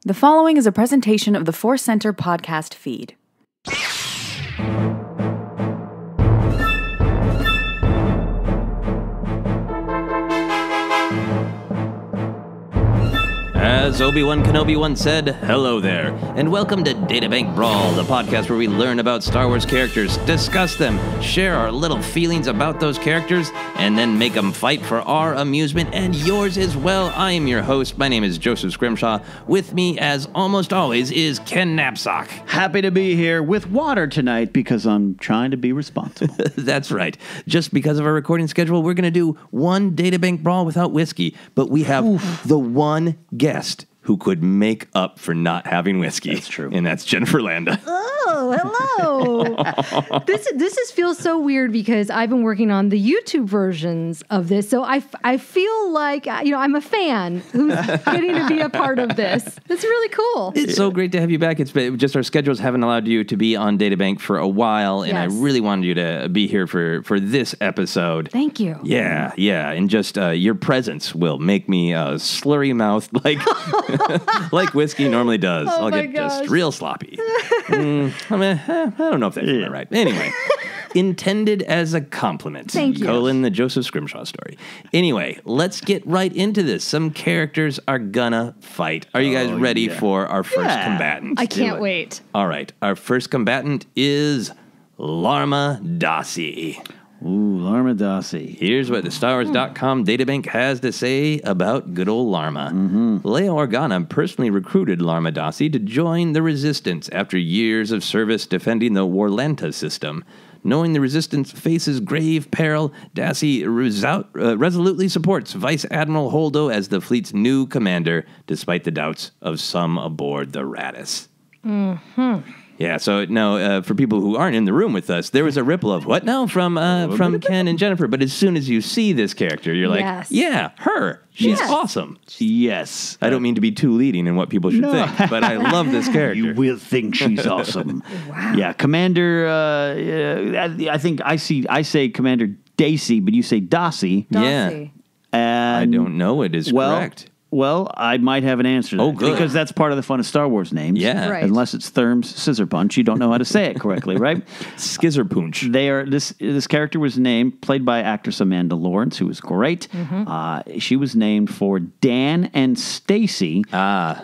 The following is a presentation of the ForceCenter podcast feed. As Obi-Wan Kenobi once said, hello there, and welcome to Databank Brawl, the podcast where we learn about Star Wars characters, discuss them, share our little feelings about those characters, and then make them fight for our amusement and yours as well. I am your host. My name is Joseph Scrimshaw. With me, as almost always, is Ken Napzok. Happy to be here with water tonight because I'm trying to be responsible. That's right. Just because of our recording schedule, we're going to do one Databank Brawl without whiskey, but we have the one guest who could make up for not having whiskey. That's true. And that's Jennifer Landa. Oh, hello. This feels so weird because I've been working on the YouTube versions of this. So I feel like, I'm a fan who's getting to be a part of this. It's really cool. It's so great to have you back. It's been, just our schedules haven't allowed you to be on Databank for a while, and Yes. I really wanted you to be here for this episode. Thank you. Yeah, and just your presence will make me slurry mouth like whiskey normally does. Oh I'll my get just gosh. real sloppy. I don't know if that's right. Anyway, intended as a compliment. Thank you. Colon the Joseph Scrimshaw story. Anyway, let's get right into this. Some characters are gonna fight. Are you guys ready for our first combatant? I can't wait. All right, our first combatant is Larma D'Acy. Ooh, Larma D'Acy. Here's what the StarWars.com databank has to say about good old Larma. Leia Organa personally recruited Larma D'Acy to join the Resistance after years of service defending the Warlanta system. Knowing the Resistance faces grave peril, D'Acy resolutely supports Vice Admiral Holdo as the fleet's new commander, despite the doubts of some aboard the Radis. Yeah, so now for people who aren't in the room with us, there was a ripple of what now from Ken and Jennifer. But as soon as you see this character, you're like, Yes. yeah, her. She's Yes. awesome. Yes. I don't mean to be too leading in what people should think, but I love this character. You will think she's awesome. Wow. Yeah, Commander, I think I say Commander D'Acy, but you say D'Acy. Yeah. Darcy. And I don't know it is correct. Well, I might have an answer to that. Oh, good. Because that's part of the fun of Star Wars names. Yeah. Right. Unless it's Therm's Scissor Punch, you don't know how to say it correctly, right? Skizerpunch. They are this character was played by actress Amanda Lawrence, who was great. She was named for Dan and Stacy,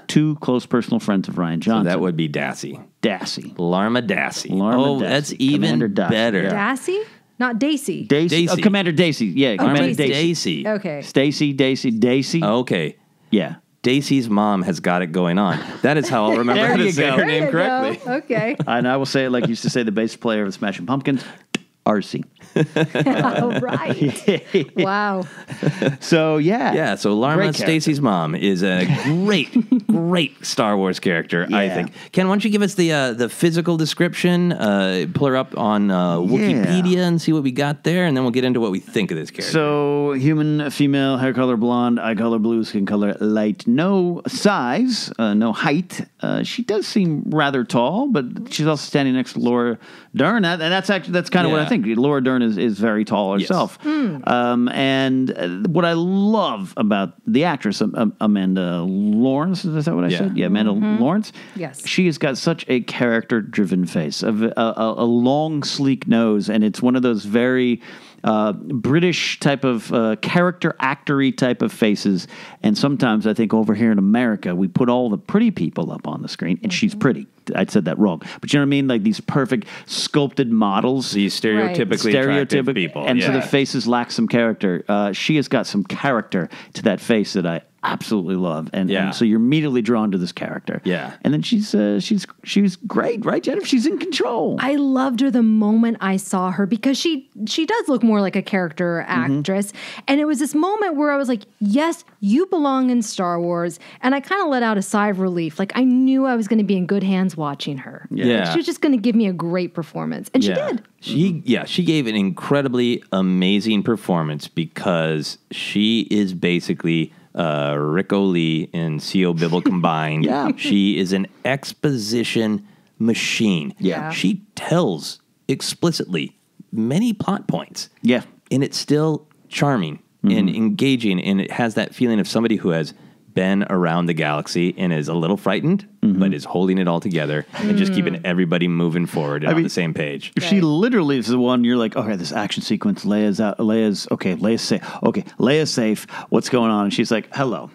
two close personal friends of Ryan So Johnson. that would be D'Acy. D'Acy. Larma D'Acy. Larma D'Acy. That's even Commander D'Acy, better. yeah. Dassy? Not Daisy. D'Acy. D'Acy. Commander D'Acy. Yeah, Commander Larma D'Acy. D'Acy. Okay. Stacy, D'Acy. Okay. Yeah. Dacy's mom has got it going on. That is how I'll remember There how to you say go. her There name you correctly. go. Okay. And I will say it like you used to say the bass player of Smashing Pumpkins, RC. All right. Wow. So, Yeah, so Larma Great character. Stacy's mom is a great Star Wars character, I Yeah. think. Ken, why don't you give us the physical description, pull her up on Wikipedia and see what we got there, and then we'll get into what we think of this character. So, human, female, hair color blonde, eye color blue, skin color light, no size, no height. She does seem rather tall, but she's also standing next to Laura Dern, and that's kind of what I Yeah. think. Laura Dern is very tall herself. And what I love about the actress, Amanda Lawrence, is that what I Yeah. said? Yeah, Amanda Lawrence. Yes. She has got such a character-driven face, a long, sleek nose, and it's one of those very British type of character actory type of faces. And sometimes I think over here in America, we put all the pretty people up on the screen, and she's pretty. I said that wrong. But you know what I mean? Like these perfect sculpted models. These stereotypically attractive people. And yeah. so the faces lack some character. She has got some character to that face that I absolutely love. And so you're immediately drawn to this character. Yeah. And then she's great, right, Jennifer? She's in control. I loved her the moment I saw her because she does look more like a character actress. And it was this moment where I was like, yes, you belong in Star Wars. And I kind of let out a sigh of relief. Like I knew I was going to be in good hands watching her. Yeah. Like, she was just going to give me a great performance. And she did. She gave an incredibly amazing performance because she is basically Rico Lee and C.O. Bibble combined. Yeah. She is an exposition machine. Yeah. She tells explicitly many plot points. Yeah. And it's still charming and engaging, and it has that feeling of somebody who has been around the galaxy and is a little frightened, but is holding it all together and just keeping everybody moving forward and on the same page. She literally is the one you're like, okay, this action sequence, Leia's safe. Okay, Leia's safe. What's going on? And she's like, hello.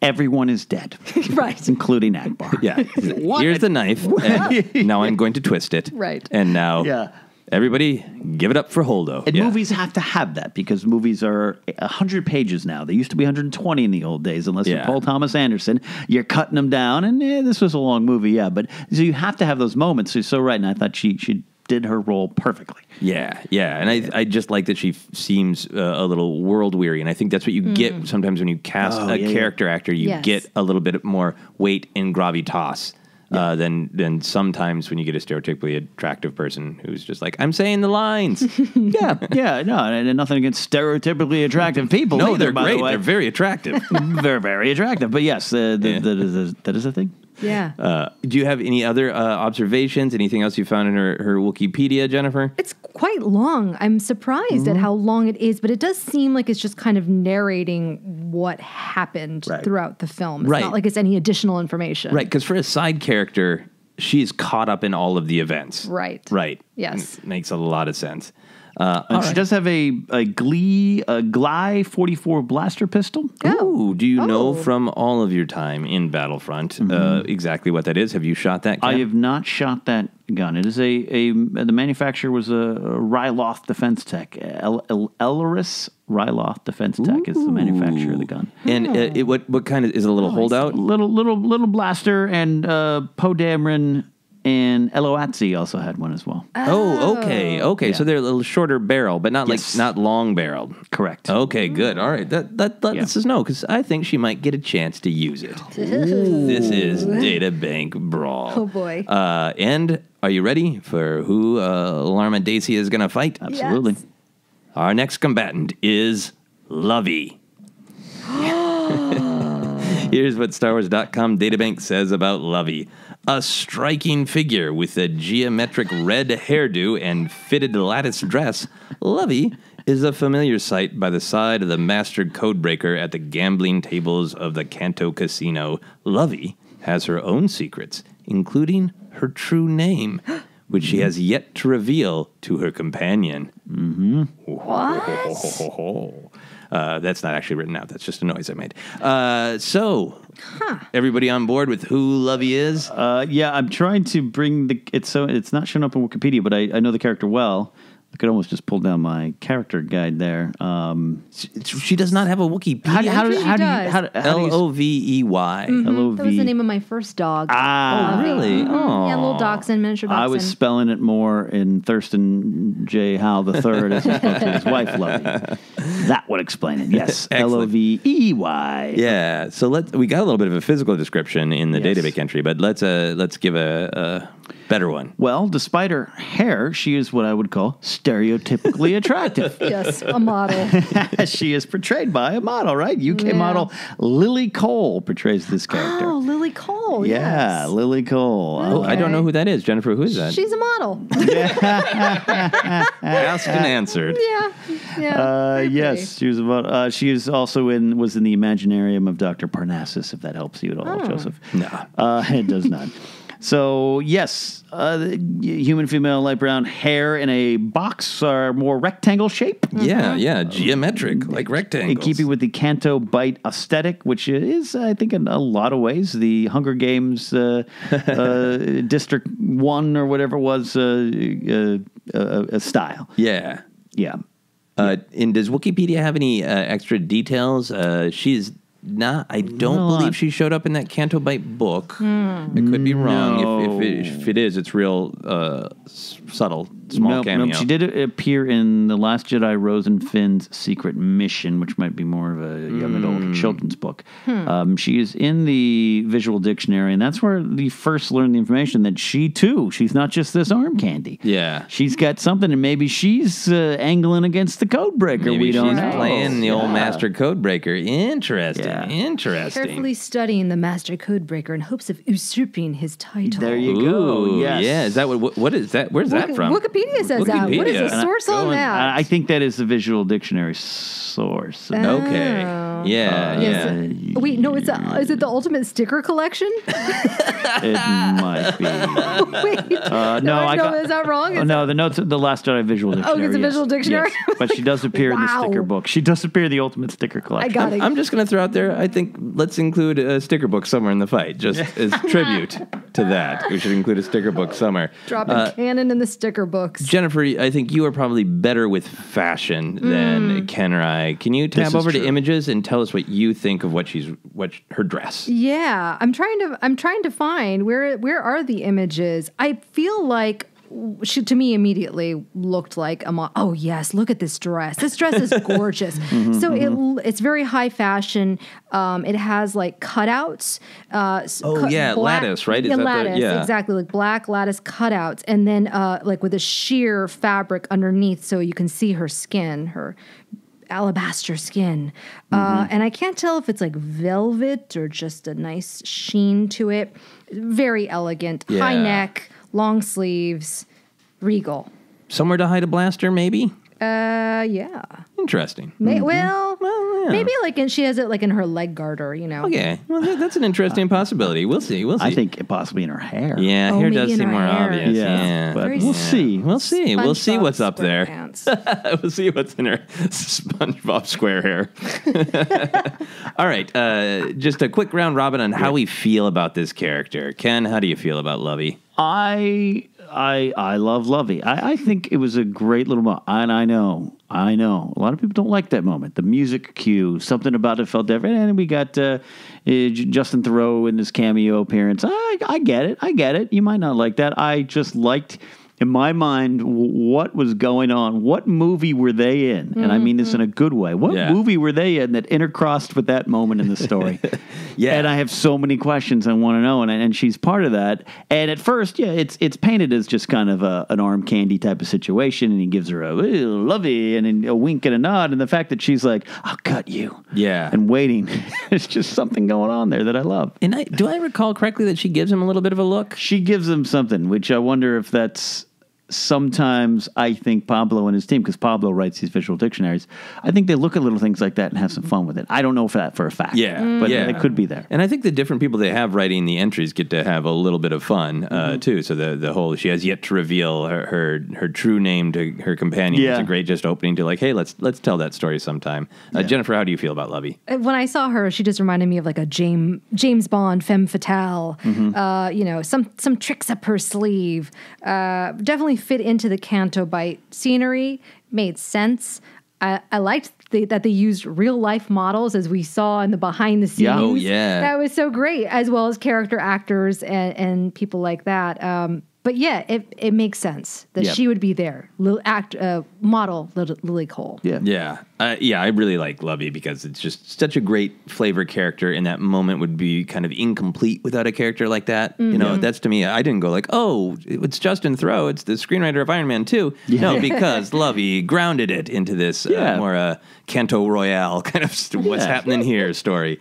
Everyone is dead. Right. Including Akbar. Yeah. Here's the knife. And now I'm going to twist it. Right. And now everybody give it up for Holdo. And movies have to have that because movies are 100 pages now. They used to be 120 in the old days, unless you're Paul Thomas Anderson. You're cutting them down, and this was a long movie, but so you have to have those moments. So you're so right, and I thought she did her role perfectly. Yeah, and I just like that she seems a little world weary, and I think that's what you get sometimes when you cast a character actor. You get a little bit more weight in gravitas than sometimes when you get a stereotypically attractive person who's just like, I'm saying the lines. And nothing against stereotypically attractive people. No, either, they're by great. The way. They're very attractive. They're very attractive. But yes, that is a thing. Yeah. Do you have any other observations? Anything else you found in her Wikipedia, Jennifer? It's quite long. I'm surprised at how long it is, but it does seem like it's just kind of narrating what happened throughout the film. It's not like it's any additional information. Right, because for a side character, she's caught up in all of the events. Right. Yes. Makes a lot of sense. And she does have a Gly 44 blaster pistol. Ooh, do you know from all of your time in Battlefront exactly what that is? Have you shot that gun? I have not shot that gun. It is the manufacturer was a Ryloth Defense Tech. Elleris Ryloth Defense Tech is the manufacturer of the gun. And what kind of is it? A little holdout? Little blaster, and Poe Dameron and Eloatzi also had one as well. Oh, okay. Yeah. So they're a little shorter barrel, but not not long barreled. Correct. Okay, good. All right. That lets us know, because I think she might get a chance to use it. This is Databank Brawl. Oh boy. And are you ready for who Larma D'Acy is going to fight? Absolutely. Yes. Our next combatant is Lovey. Here's what StarWars.com Databank says about Lovey. A striking figure with a geometric red hairdo and fitted lattice dress, Lovey is a familiar sight by the side of the master codebreaker at the gambling tables of the Kanto Casino. Lovey has her own secrets, including her true name, which she has yet to reveal to her companion. What? That's not actually written out. That's just a noise I made. Everybody on board with who Lovey is? I'm trying to bring it's not showing up on Wikipedia, but I know the character well. I could almost just pull down my character guide there. She does not have a Wikipedia. How do you Lovey? That was the name of my first dog. Oh, really? Oh, yeah, little dachshund, miniature dachshund. I was spelling it more in Thurston J. Howell III as opposed to his wife, Lovey. That would explain it. Yes, Lovey. Yeah. So we got a little bit of a physical description in the database entry, but let's give a better one. Well, despite her hair, she is what I would call stereotypically attractive. Yes, a model. She is portrayed by a model, right? UK model Lily Cole portrays this character. Oh, Lily Cole. Yeah, yes. Lily Cole. Okay. I don't know who that is. Jennifer, who is that? She's a model. Asked and answered. Yeah. Yes, she was about. She is also was in the Imaginarium of Dr. Parnassus, if that helps you at all, Joseph. No, it does not. So, yes, human female, light brown hair in a box or more rectangle shape. Yeah, geometric, like rectangles. In keeping with the Canto Bite aesthetic, which is, I think, in a lot of ways, the Hunger Games District 1 or whatever it was a style. Yeah. And does Wikipedia have any extra details? She's not. I don't believe she showed up in that Canto Bite book. I could be wrong. If it is, it's real subtle, small cameo. Nope. She did appear in The Last Jedi: Rose and Finn's Secret Mission, which might be more of a young adult children's book. She is in the visual dictionary, and that's where we first learned the information that she's not just this arm candy. Yeah. She's got something, and maybe she's angling against the Codebreaker. Maybe we don't she's know. playing the old Master Codebreaker. Interesting. Yeah. Interesting. Carefully studying the Master Codebreaker in hopes of usurping his title. There you go. Ooh, Yes. yeah. Is that what is that? Where's that from? Wikipedia Wikipedia says that. What is the source on that? I think that is the visual dictionary source. Okay. Yeah. Wait, no, is it the Ultimate Sticker Collection? It might be. Wait, is that wrong? The Last Jedi visual dictionary. Oh, it's a visual dictionary? Yes. But she does appear in the sticker book. She does appear in the Ultimate Sticker Collection. I got it. I'm just going to throw out there, I think let's include a sticker book somewhere in the fight, just as tribute to that. We should include a sticker book somewhere. Dropping canon in the sticker books. Jennifer, I think you are probably better with fashion than Ken or I. Can you tab over to images and tell us what you think of what her dress? Yeah, I'm trying to find where are the images. I feel like she, to me, immediately looked like oh yes, look at this dress. This dress is gorgeous. It's very high fashion. It has like cutouts. Lattice, right? Lattice, exactly, like black lattice cutouts, and then like with a sheer fabric underneath, so you can see her skin, her alabaster skin. And I can't tell if it's like velvet or just a nice sheen to it. Very elegant, high neck, long sleeves, regal. Somewhere to hide a blaster, maybe? Yeah. Interesting. Maybe like she has it like in her leg garter, Okay. Well, that's an interesting possibility. We'll see. I think possibly in her hair. Yeah, hair does seem more obvious. Yeah. But we'll see. We'll see what's up there. We'll see what's in her SpongeBob square hair. All right. Just a quick round robin on how we feel about this character. Ken, how do you feel about Lovey? I love Lovey. I think it was a great little moment. And I know. A lot of people don't like that moment. The music cue, something about it felt different. And we got Justin Theroux in his cameo appearance. I get it. You might not like that. I just liked, in my mind, what was going on. What movie were they in? And I mean this in a good way. What movie were they in that intercrossed with that moment in the story? And I have so many questions I want to know, and she's part of that. And at first, it's painted as just kind of an arm candy type of situation, and he gives her a Lovey and a wink and a nod, and the fact that she's like, I'll cut you. Yeah. And waiting. There's just something going on there that I love. And do I recall correctly that she gives him a little bit of a look? She gives him something, which I wonder if that's sometimes I think Pablo and his team, because Pablo writes these visual dictionaries, I think they look at little things like that and have some fun with it. I don't know for that for a fact. But it could be there. And I think the different people they have writing the entries get to have a little bit of fun too. So the whole, she has yet to reveal her true name to her companion. It's a great just opening to like, hey, let's tell that story sometime. Jennifer, how do you feel about Lovey? When I saw her, she just reminded me of like a James Bond femme fatale. Some tricks up her sleeve. Definitely fit into the Canto Bight scenery, made sense. I liked that they used real life models, as we saw in the behind the scenes. That was so great, as well as character actors and people like that. But it makes sense that she would be there. Model Lily Cole. I really like Lovey because it's just such a great flavor character, and that moment would be kind of incomplete without a character like that. That's to me, I didn't go like, oh, it's Justin Theroux, it's the screenwriter of Iron Man 2. No, because Lovey grounded it into this more Canto Royale kind of what's happening here story.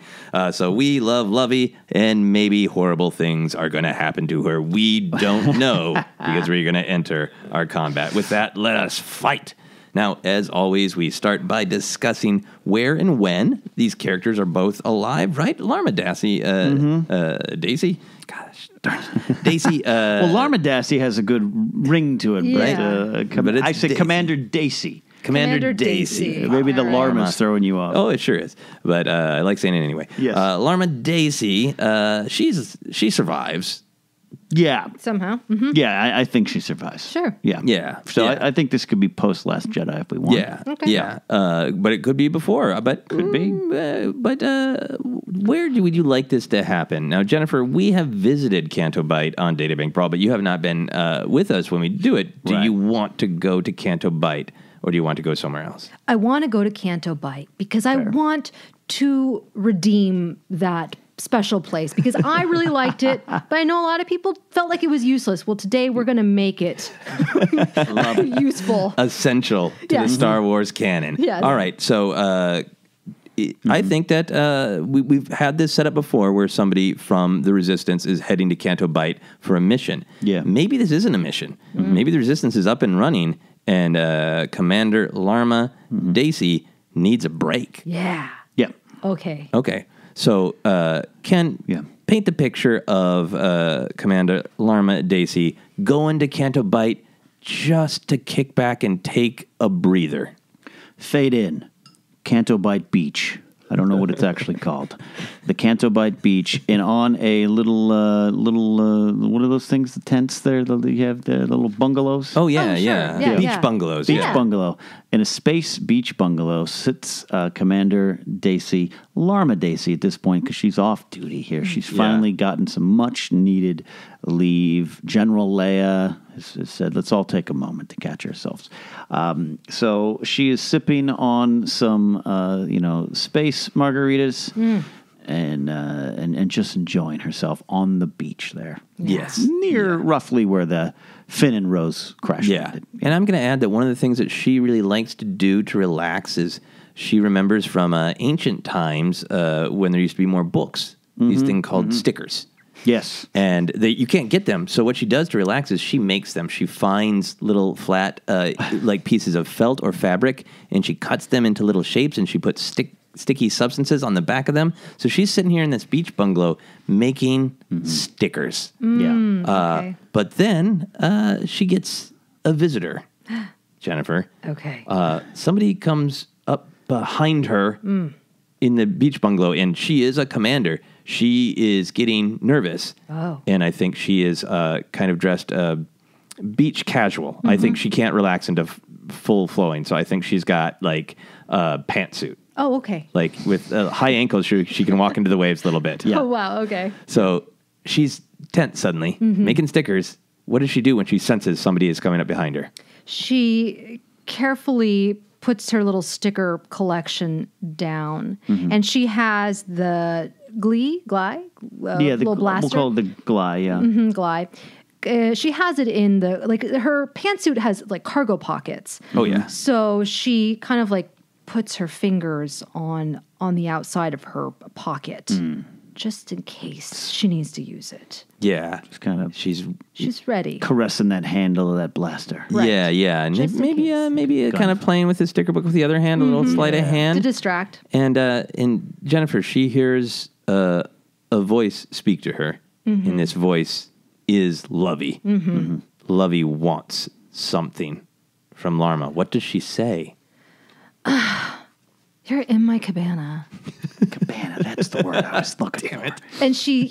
So we love Lovey, and maybe horrible things are going to happen to her. We don't know because we're going to enter our combat. With that, let us fight. Now, as always, we start by discussing where and when these characters are both alive, right? Larma D'Acy, D'Acy? Gosh, darn it. D'Acy. Well, Larma D'Acy has a good ring to it, right? But I say Commander D'Acy. Commander D'Acy. Maybe the Larma's throwing you off. Oh, it sure is. But I like saying it anyway. Yes. Larma D'Acy, she survives. Yeah. Somehow. Mm-hmm. Yeah, I think she survives. Sure. Yeah. Yeah. So I think this could be post Last Jedi if we want. Yeah. Okay. Yeah. But it could be before. But could be. But where would you like this to happen? Now, Jennifer, we have visited Canto Bight on Databank Brawl, but you have not been with us when we do it. Do you want to go to Canto Bight, or do you want to go somewhere else? I want to go to Canto Bight because I want to redeem that special place, because I really liked it, but I know a lot of people felt like it was useless. Well, today we're going to make it useful. Essential to the Star Wars canon. Yes. All right, so I think that we've had this set up before where somebody from the Resistance is heading to Canto Bight for a mission. Yeah. Maybe this isn't a mission. Maybe the Resistance is up and running, and Commander Larma D'Acy needs a break. Yeah. Yeah. Okay. Okay. So, Ken, paint the picture of Commander Larma D'Acy going to Canto Bight just to kick back and take a breather. Fade in. Canto Bight Beach. I don't know what it's actually called. The Canto Bight Beach, and on a little, what are those things? The tents there? You have the little bungalows. Oh, yeah, Oh, sure. yeah. Beach bungalows. Beach yeah. bungalow. In a space beach bungalow sits Commander D'Acy, Larma D'Acy at this point, because she's off duty here. She's finally gotten some much needed leave. General Leia has said, let's all take a moment to catch ourselves. So she is sipping on some, space margaritas and just enjoying herself on the beach there. Yes. Near roughly where the Finn and Rose crash landed. And I'm going to add that one of the things that she really likes to do to relax is she remembers from ancient times when there used to be more books, these things called stickers. Yes. And you can't get them. So what she does to relax is she makes them. She finds little flat like pieces of felt or fabric, and she cuts them into little shapes, and she puts sticky substances on the back of them. So she's sitting here in this beach bungalow making stickers. Okay. But then she gets a visitor, Jennifer. Okay. Somebody comes up behind her in the beach bungalow, and she is a commander. She is getting nervous. Oh. And I think she is kind of dressed beach casual. I think she can't relax into full flowing. So I think she's got like a pantsuit. Oh, okay. Like with high ankles, she can walk into the waves a little bit. Yeah. Oh, wow. Okay. So she's tense suddenly, making stickers. What does she do when she senses somebody is coming up behind her? She carefully puts her little sticker collection down, and she has the Gly, little blaster. We'll call it the Gly, yeah. Gly. She has it in her pantsuit has like cargo pockets. Oh, yeah. So she kind of like puts her fingers on the outside of her pocket, just in case she needs to use it. Yeah. Just kind of She's ready. caressing that handle of that blaster. Right. Yeah. And Just in case. maybe kind of playing with the sticker book with the other hand, a little sleight of hand. To distract. And Jennifer, she hears a voice speak to her, and this voice is Lovey. Lovey wants something from Larma. What does she say? You're in my cabana. Cabana, that's the word I was looking for. And she,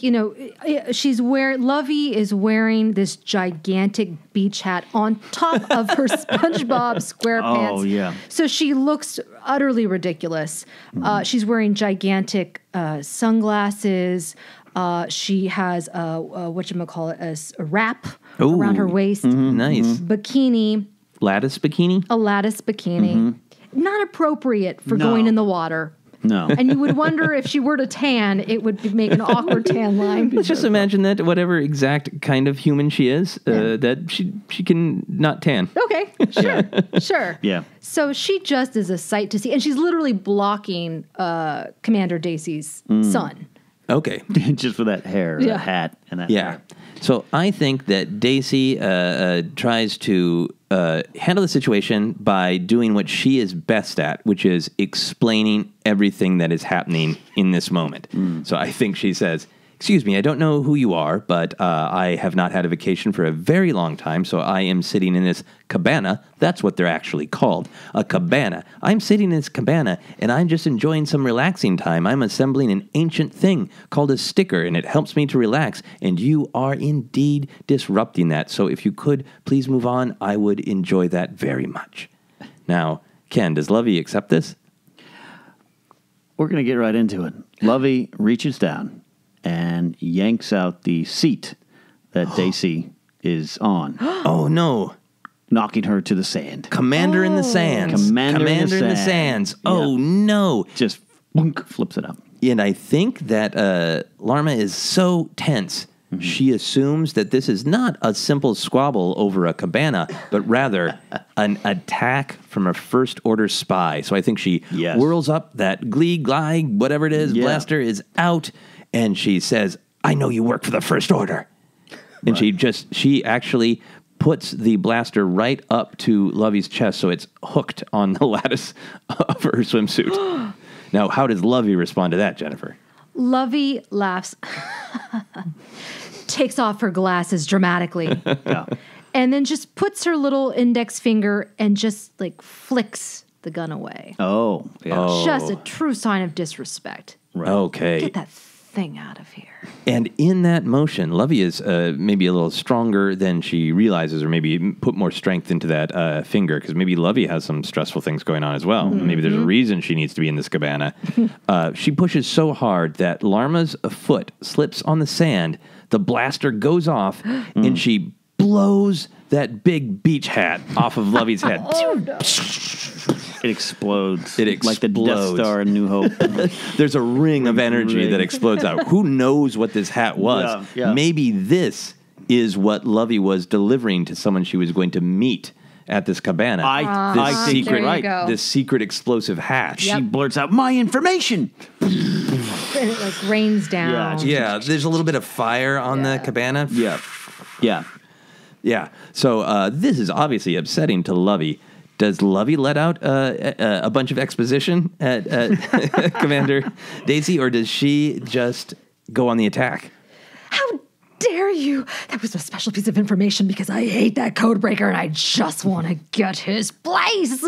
Lovey is wearing this gigantic beach hat on top of her SpongeBob SquarePants. Oh, yeah. So she looks utterly ridiculous. She's wearing gigantic sunglasses. She has a wrap around her waist. Nice. Bikini. Lattice bikini? A lattice bikini. Not appropriate for going in the water. No. And you would wonder if she were to tan, it would make an awkward tan line. Let's just imagine that whatever exact kind of human she is, that she can not tan. Okay, sure. Yeah. So she just is a sight to see. And she's literally blocking Commander D'Acy's son. Okay. Just for that hair, that hat, and that hair. So I think that D'Acy tries to handle the situation by doing what she is best at, which is explaining everything that is happening in this moment. So I think she says, "Excuse me, I don't know who you are, but I have not had a vacation for a very long time, so I am sitting in this cabana." That's what they're actually called, a cabana. I'm sitting in this cabana, and I'm just enjoying some relaxing time. I'm assembling an ancient thing called a sticker, and it helps me to relax, and you are indeed disrupting that. So if you could please move on, I would enjoy that very much. Now, Ken, does Lovey accept this? We're going to get right into it. Lovey reaches down and yanks out the seat that D'Acy is on, Oh, no. knocking her to the sand. Commander in the Sands. Commander in the Sands. Oh, no. Just boonk, flips it up. And I think that Larma is so tense she assumes that this is not a simple squabble over a cabana, but rather an attack from a first-order spy. So I think she whirls up that glide, whatever it is, blaster is out, and she says, I know you work for the First Order. And she actually puts the blaster right up to Lovey's chest, so it's hooked on the lattice of her swimsuit. Now, how does Lovey respond to that, Jennifer? Lovey laughs, takes off her glasses dramatically, and then just puts her little index finger and just like flicks the gun away. Oh, yeah. Just a true sign of disrespect. Right. Okay. Get that thing out of here. And in that motion, Lovey is maybe a little stronger than she realizes, or maybe put more strength into that finger, because maybe Lovey has some stressful things going on as well. Maybe there's a reason she needs to be in this cabana. She pushes so hard that Larma's foot slips on the sand, the blaster goes off, and she blows that big beach hat off of Lovey's head. Oh, no. It explodes. It explodes. Like the Death Star in New Hope. There's a ring of energy that explodes out. Who knows what this hat was? Yeah. Maybe this is what Lovey was delivering to someone she was going to meet at this cabana. I think there you go. This secret explosive hat. She blurts out, my information! And it like rains down. Yeah, there's a little bit of fire on the cabana. Yeah. So this is obviously upsetting to Lovey. Does Lovey let out a bunch of exposition at Commander D'Acy, or does she just go on the attack? How dare you? That was a special piece of information because I hate that code breaker and I just want to get his place.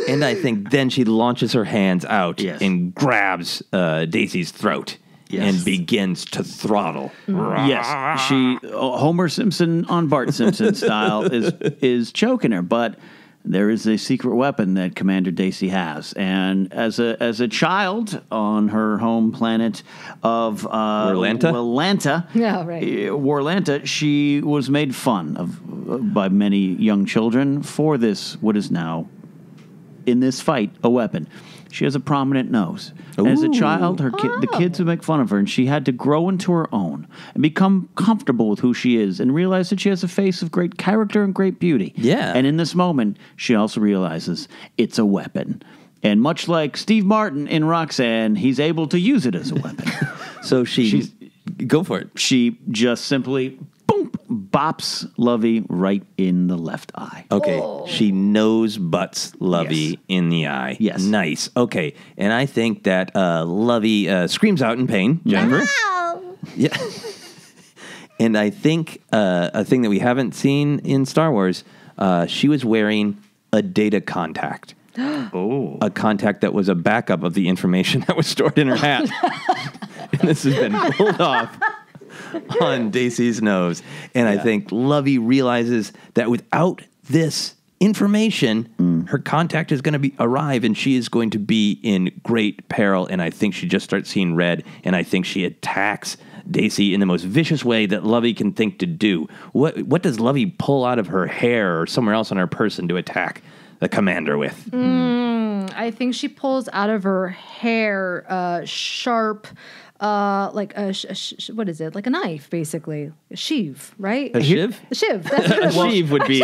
And I think then she launches her hands out and grabs D'Acy's throat. And begins to throttle. Yes, she Homer Simpson on Bart Simpson style is choking her, but there is a secret weapon that Commander D'Acy has, and as a child on her home planet of Warlanta, Warlanta, she was made fun of by many young children for this, what is now in this fight a weapon. She has a prominent nose. And as a child, the kids would make fun of her, and she had to grow into her own and become comfortable with who she is and realize that she has a face of great character and great beauty. Yeah. And in this moment, she also realizes it's a weapon. And much like Steve Martin in Roxanne, he's able to use it as a weapon. So she's go for it. She just simply bops Lovey right in the left eye. Okay, she nose butts Lovey in the eye. Yes. Nice. Okay, and I think that Lovey screams out in pain, Jennifer. Yeah. And I think a thing that we haven't seen in Star Wars, she was wearing a data contact. A contact that was a backup of the information that was stored in her hat. And this has been pulled off on D'Acy's nose. And I think Lovey realizes that without this information, her contact is going to arrive and she is going to be in great peril. And I think she just starts seeing red, and I think she attacks D'Acy in the most vicious way that Lovey can think to do. What does Lovey pull out of her hair or somewhere else on her person to attack the commander with? I think she pulls out of her hair sharp, like a what is it? Like a knife, basically. A sheave, right? A shiv? A shiv. That's what it was. Sheave would be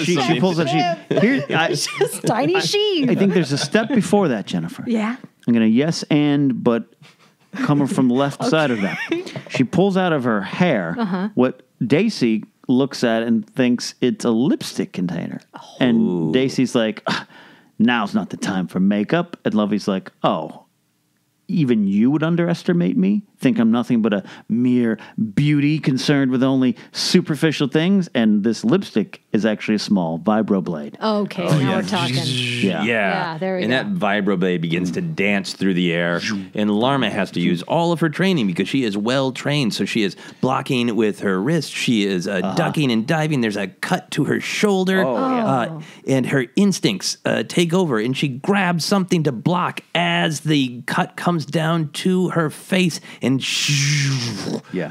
She pulls up. Just tiny sheave. I think there's a step before that, Jennifer. Yeah. I'm going to yes and, but coming from the left side of that. She pulls out of her hair what D'Acy looks at and thinks it's a lipstick container. And D'Acy's like, now's not the time for makeup. And Lovey's like, oh, even you would underestimate me? Think I'm nothing but a mere beauty concerned with only superficial things? And this lipstick is actually a small vibroblade. Okay, now we're talking. Yeah, there we and go. that vibroblade begins to dance through the air, and Larma has to use all of her training because she is well trained. So she is blocking with her wrist, she is ducking and diving. There's a cut to her shoulder, and her instincts take over, and she grabs something to block as the cut comes down to her face, and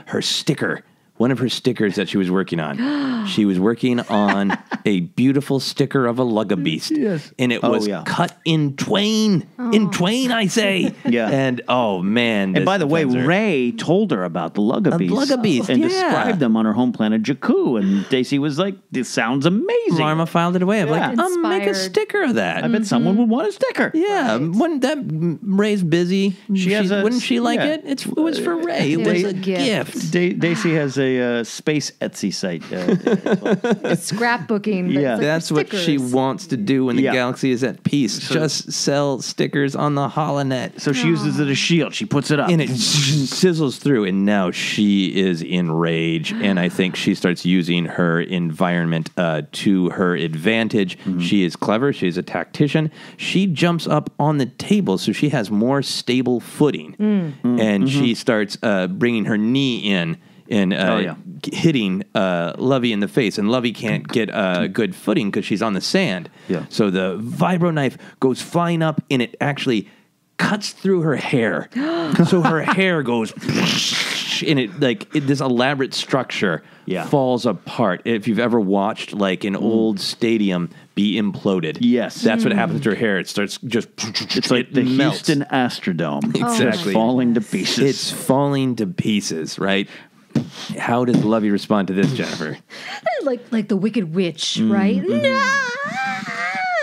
her sticker one of her stickers that she was working on. She was working on a beautiful sticker of a lugabeast. Yes. And it was cut in twain. In twain, I say. Yeah. And, oh, man. And by the way, Ray told her about the lugabeast. lugabeast, and yeah. described them on her home planet, Jakku. And D'Acy was like, this sounds amazing. Larma filed it away. I'm like, make a Inspired. sticker of that. I bet someone would want a sticker. Yeah, when that Ray's busy, wouldn't she like it? It was for Ray. It was a gift. D'Acy has a space Etsy site. It's scrapbooking. But Yeah. it's like That's for what she stickers. wants to do when the Yeah. galaxy is at peace. Just sell stickers on the holonet. So she uses it as a shield. She puts it up. And it sizzles through, and now she is enraged, and I think she starts using her environment to her advantage. She is clever. She is a tactician. She jumps up on the table, so she has more stable footing, and she starts bringing her knee in and hitting Lovey in the face, and Lovey can't get good footing because she's on the sand. Yeah. So the vibro knife goes flying up, and it actually cuts through her hair. So her hair goes, and this elaborate structure falls apart. If you've ever watched like an old stadium be imploded, Yes. that's what happens to her hair. It starts just, It's like the melts. Houston Astrodome. Exactly. Falling to pieces. It's falling to pieces, right? How does Lovey respond to this, Jennifer? Like the Wicked Witch, right? No!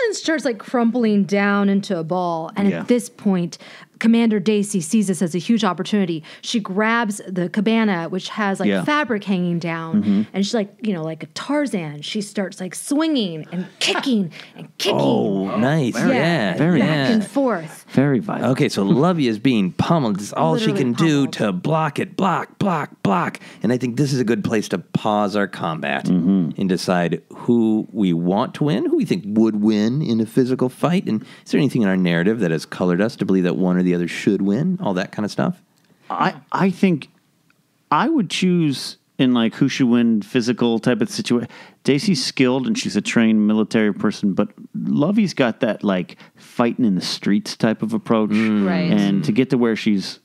And starts like crumpling down into a ball. And at this point, Commander D'Acy sees this as a huge opportunity. She grabs the cabana, which has like fabric hanging down, and she's like, like a Tarzan. She starts like swinging and kicking and kicking. Oh, nice. very back and forth. very violent. Okay, so Lovey is being pummeled. It's all she Literally can do pummeled. to block it, block. And I think this is a good place to pause our combat and decide who we want to win, who we think would win in a physical fight. And is there anything in our narrative that has colored us to believe that one or the other should win? All that kind of stuff. I think I would choose in like who should win physical type of situation. D'Acy's skilled and she's a trained military person, but Lovey's got that like fighting in the streets type of approach. Right. And to get to where she's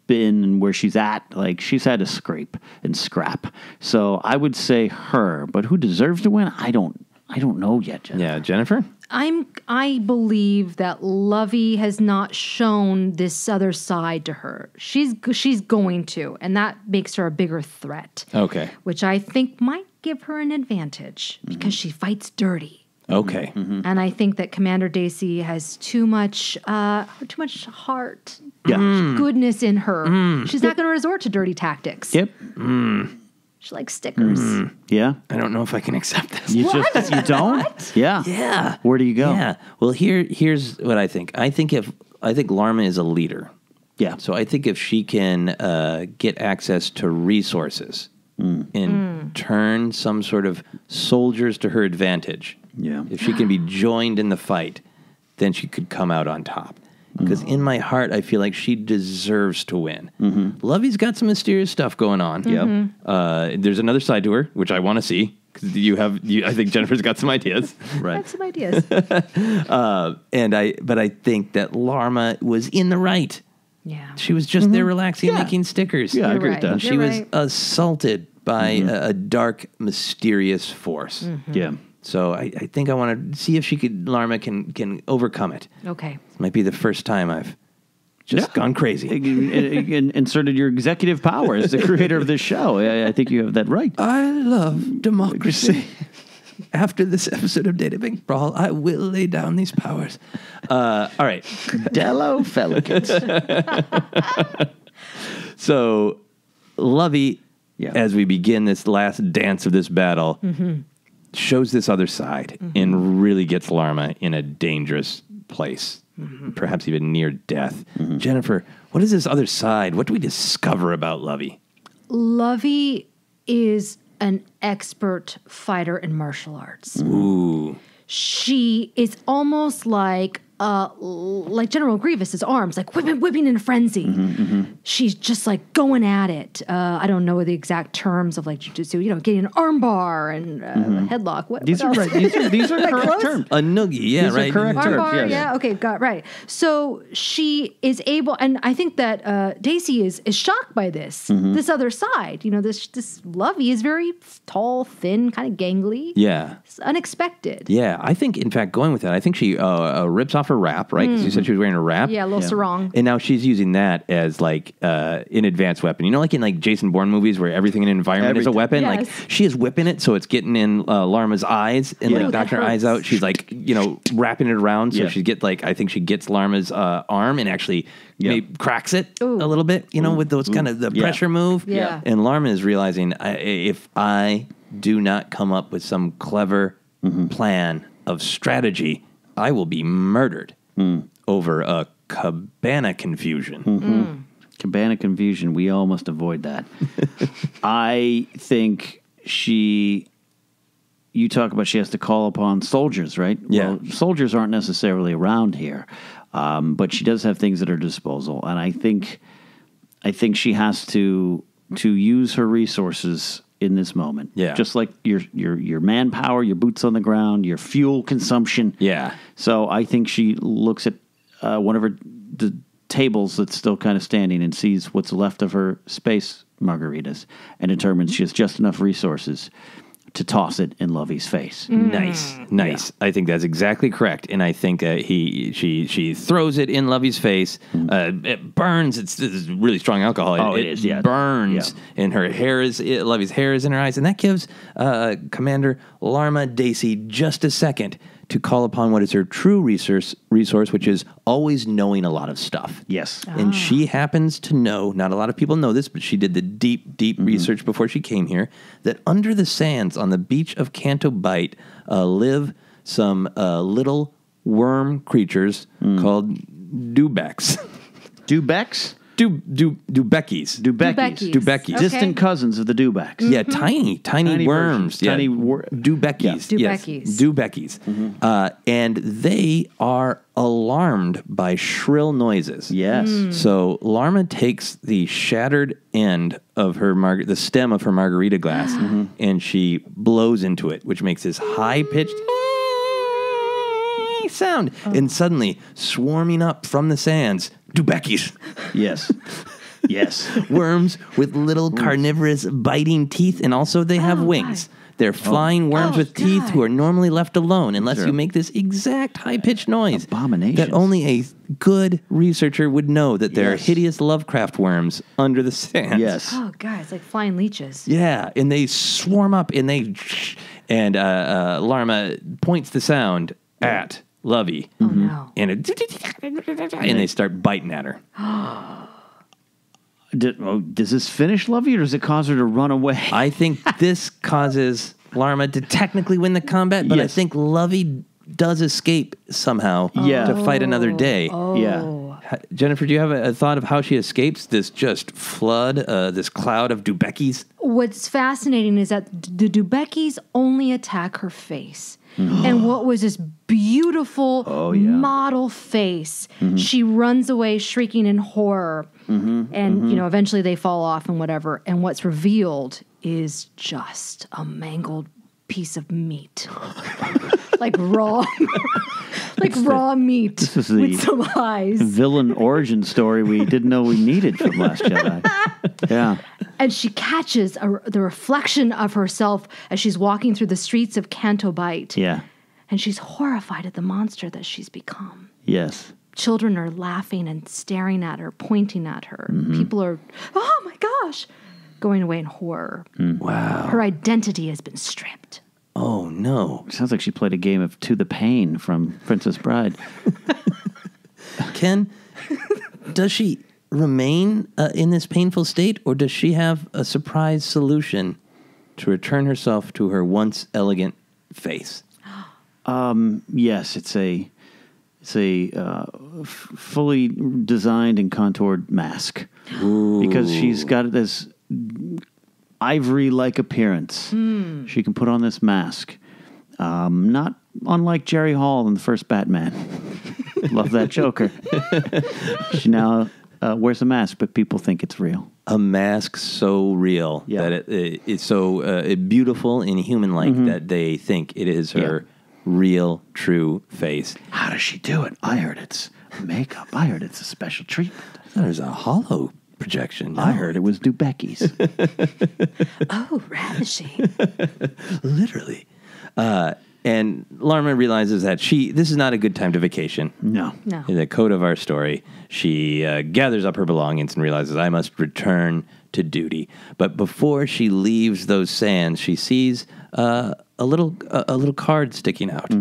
been and where she's at, like she's had to scrape and scrap. So I would say her, but who deserves to win? I don't know yet, Jennifer. Yeah, Jennifer? I believe that Lovey has not shown this other side to her. She's going to, and that makes her a bigger threat. Okay. Which I think might give her an advantage because she fights dirty. Okay. And I think that Commander D'Acy has too much heart, goodness in her. She's not going to resort to dirty tactics. Yep. She likes stickers. Yeah. I don't know if I can accept this. You don't? Yeah. Yeah. Where do you go? Yeah. Well, here's what I think. I think Larma is a leader. Yeah. So I think if she can get access to resources and turn some sort of soldiers to her advantage, if she can be joined in the fight, then she could come out on top. Because in my heart, I feel like she deserves to win. Lovey's got some mysterious stuff going on. There's another side to her, which I want to see. Because I think Jennifer's got some ideas. I Right. have some ideas. But I think that Larma was in the right. Yeah. She was just there relaxing, making stickers. Yeah, I You're agree right. with that. And she You're was right. assaulted by a dark, mysterious force. Yeah. So I think I want to see if Larma can overcome it. Okay. This might be the first time I've just gone crazy. Inserted your executive power as the creator of this show. I think you have that right. I love democracy. After this episode of Databank Brawl, I will lay down these powers. All right. Dello Felicans. So, Lovey, Yeah. as we begin this last dance of this battle, shows this other side and really gets Larma in a dangerous place, perhaps even near death. Jennifer, what is this other side? What do we discover about Lovey? Lovey is an expert fighter in martial arts. Ooh. She is almost like like General Grievous's arms, like whipping in a frenzy. She's just like going at it. I don't know the exact terms of like jujitsu, getting an arm bar and headlock. These are right. These are correct terms. A noogie, yeah, These right. are correct Arm terms. bar, Yes. yeah, okay, got right. So she is able, and I think that D'Acy is shocked by this. This other side, this Lovey is very tall, thin, kind of gangly. Yeah. It's unexpected. Yeah, I think, in fact, going with that, I think she rips off her wrap, right? Because you said she was wearing a wrap. Yeah, a little sarong. And now she's using that as like an advanced weapon. Like in like Jason Bourne movies where everything in an environment is a weapon. Yes. Like she is whipping it so it's getting in Larma's eyes and like Ooh, that knocking her eyes hurts. out. She's like wrapping it around so Yeah. I think she gets Larma's arm and actually maybe cracks it Ooh. a little bit. With those kind of the pressure move. Yeah. And Larma is realizing if I do not come up with some clever plan of strategy, I will be murdered over a cabana confusion. Cabana confusion. We all must avoid that. I think you talk about she has to call upon soldiers, right? Yeah. Well, soldiers aren't necessarily around here, but she does have things at her disposal, and I think she has to use her resources in this moment. Yeah. Just like your manpower, your boots on the ground, your fuel consumption. Yeah. So I think she looks at one of the tables that's still kind of standing and sees what's left of her space margaritas and determines she has just enough resources to toss it in Lovey's face. Nice. Yeah. I think that's exactly correct, and I think she throws it in Lovey's face. It burns. It's really strong alcohol. It is. Yeah, burns, and her hair Lovey's hair is in her eyes, and that gives Commander Larma D'Acy just a second to call upon what is her true resource, which is always knowing a lot of stuff. Yes. And she happens to know, not a lot of people know this, but she did the deep research before she came here, that under the sands on the beach of Canto Bight live some little worm creatures called dubecks. Dubecks? Dubeckies. Okay. Distant cousins of the dubecks. Yeah, tiny worms. versions, tiny dubeckies. Yeah. Yes, dubeckies. And they are alarmed by shrill noises. Yes. So Larma takes the shattered end of the stem of her margarita glass, and she blows into it, which makes this high-pitched sound. And suddenly, swarming up from the sands, dubeckies. Yes. Yes. Worms with little carnivorous biting teeth, and also they have wings. They're flying worms with teeth who are normally left alone unless you make this exact high-pitched noise. Abominations. That only a good researcher would know that there are hideous Lovecraft worms under the sands. Yes. Oh, God, it's like flying leeches. Yeah, and they swarm up, and Larma points the sound at Lovey. Oh, no. And they start biting at her. Does this finish Lovey, or does it cause her to run away? I think this causes Larma to technically win the combat, but I Yes. think Lovey does escape somehow to fight another day. Yeah. Jennifer, do you have a thought of how she escapes this just flood, this cloud of dubeckies? What's fascinating is that the dubeckies only attack her face. And what was this beautiful model face? She runs away shrieking in horror. And, eventually they fall off and whatever. And what's revealed is just a mangled piece of meat. like raw meat This is with the some eyes. villain origin story we didn't know we needed from Last Jedi. Yeah. And she catches the reflection of herself as she's walking through the streets of Canto Bight. Yeah. And she's horrified at the monster that she's become. Yes. Children are laughing and staring at her, pointing at her. People are, oh my gosh, going away in horror. Wow. Her identity has been stripped. Oh, no. Sounds like she played a game of To the Pain from Princess Bride. Ken, does she remain in this painful state, or does she have a surprise solution to return herself to her once elegant face? Yes, it's a fully designed and contoured mask. Ooh. Because she's got this ivory-like appearance. She can put on this mask. Not unlike Jerry Hall in the first Batman. Love that Joker. She now wears a mask, but people think it's real. A mask so real that it's so beautiful and human-like that they think it is her real, true face. How does she do it? I heard it's makeup. I heard it's a special treatment. There's a hollow projection. No. I heard it was Dubecki's. Oh, ravishing. Literally. And Larma realizes that this is not a good time to vacation. No. In the code of our story, she gathers up her belongings and realizes, I must return to duty. But before she leaves those sands, she sees a little card sticking out,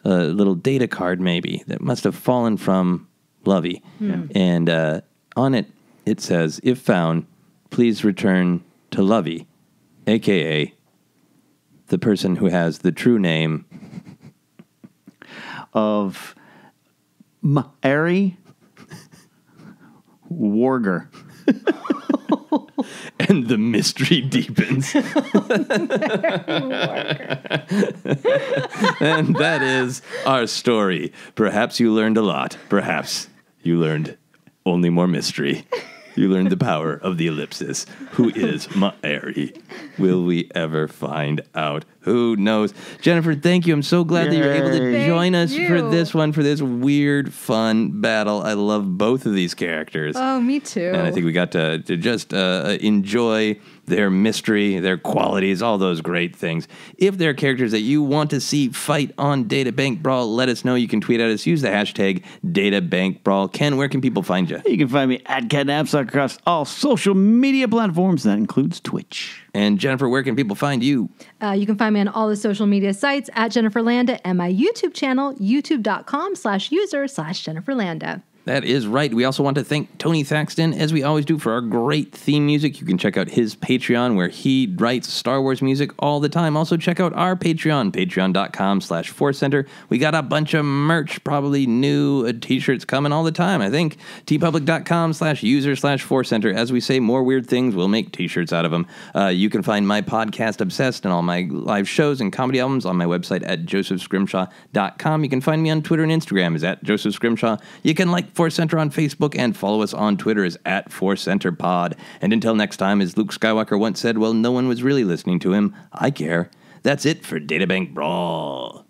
a little data card maybe that must have fallen from Lovey. And on it, it says, if found, please return to Lovey, a.k.a. the person who has the true name of Mary Warger. And the mystery deepens. And that is our story. Perhaps you learned a lot. Perhaps you learned only more mystery. You learned the power of the ellipsis. Who is Mary? Will we ever find out? Who knows? Jennifer, thank you. I'm so glad that you're able to join us for this one, for this weird, fun battle. I love both of these characters. Oh, me too. And I think we got to just enjoy their mystery, their qualities, all those great things. If there are characters that you want to see fight on Databank Brawl, let us know. You can tweet at us. Use the hashtag Databank Brawl. Ken, where can people find you? You can find me at Ken Napzok across all social media platforms. That includes Twitch. And Jennifer, where can people find you? You can find me on all the social media sites at Jennifer Landa and my YouTube channel, youtube.com/user/Jennifer Landa. That is right. We also want to thank Tony Thaxton, as we always do, for our great theme music. You can check out his Patreon, where he writes Star Wars music all the time. Also, check out our Patreon, patreon.com/ForceCenter. We got a bunch of merch, probably new t-shirts coming all the time, I think. tpublic.com/user/ForceCenter. As we say more weird things, we'll make t-shirts out of them. You can find my podcast, Obsessed, and all my live shows and comedy albums on my website at josephscrimshaw.com. You can find me on Twitter and Instagram as at Joseph Scrimshaw. You can like ForceCenter on Facebook and follow us on Twitter as at ForceCenterPod. And until next time, as Luke Skywalker once said, well, no one was really listening to him. I care. That's it for Databank Brawl.